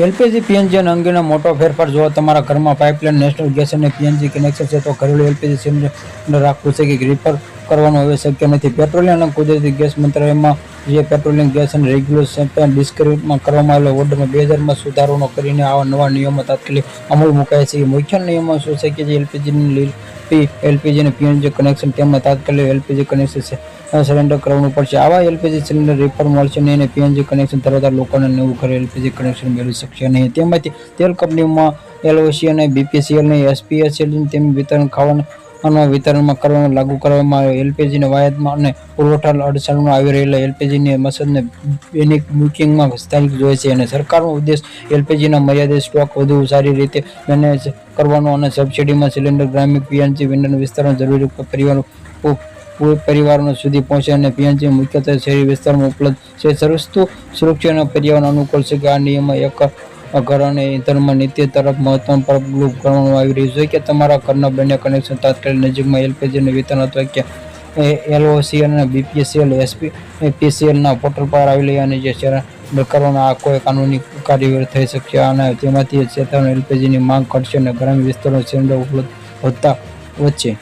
LPG PNG અંગેનો મોટો ફેરફાર. જો તમારા ઘરમાં પાઇપલાઇન, નેશનલ ગેસ અને પીએનજી કનેક્શન છે તો ઘરેલું એલપીજી સિલિન્ડર રાખવું છે કે રિપેર કરવાનું હવે શક્ય નથી. પેટ્રોલિયમ અને કુદરતી ગેસ મંત્રાલયમાં જે પેટ્રોલિયમ ગેસ અને રેગ્યુલેશન ડિસ્ક્રિપ્ટમાં કરવામાં આવેલા ઓર્ડરમાં 2000માં સુધારો કરીને આવા નવા નિયમો તાત્કાલિક અમલ મુકાય છે. મુખ્ય નિયમો શું છે કે જે એલપીજી અને પીએનજી કનેક્શન તેમને તાત્કાલિક એલપીજી કનેક્શન સરેન્ડર કરવાનું પડશે. આવા એલપીજી સિલિન્ડર રિપેર મળશે નહીં અને પીએનજી કનેક્શન ધરાવતા લોકોને નવું ઘરે એલપીજી કનેક્શન મેળવી શકશે નહીં. તેમાંથી તેલ કંપનીમાં એલઓસી અને બીપીસીએલ અને એસપીએસએલ તેમ વિતરણમાં કરવામાં લાગુ કરવામાં આવે. એલપીજીના વાયદમાં અને પુરવઠા અડચણમાં આવી રહેલા એલપીજીની મસદને દૈનિક બુકિંગમાં સ્થાનિક જોઈએ છે અને સરકારનો ઉદ્દેશ એલપીજીના મર્યાદિત સ્ટોક વધુ સારી રીતે મેનેજ કરવાનો અને સબસિડીમાં સિલિન્ડર ગ્રામીણ પીએનજી વિતરણ વિસ્તારમાં જરૂરી પરિવારો સુધી પહોંચે અને પીએનજી મુખ્યત્વે શહેરી વિસ્તારમાં ઉપલબ્ધ છે. સસ્તું, સુરક્ષિત અને પર્યાવરણ અનુકૂળ છે કે આ નિયમમાં એક ઘર અને ઇંધણમાં નીતિ તરફ મહત્વનું પગલું કરવામાં આવી રહ્યું છે કે તમારા ઘરના બંને કનેક્શન તાત્કાલિક નજીકમાં એલપીજીનું વિતરણ અથવા કે એલઓસી અને બીપીસીએલ એસપીસીએલના પોર્ટલ પર આવેલી અને જે સરેન્ડર કરવાના આ કોઈ કાનૂની કાર્યવાહી થઈ શકશે અને તેમાંથી ક્ષેત્રમાં એલપીજીની માંગ ઘટશે અને ગ્રામ્ય વિસ્તારોમાં સિલિન્ડર ઉપલબ્ધ વધતા વધશે.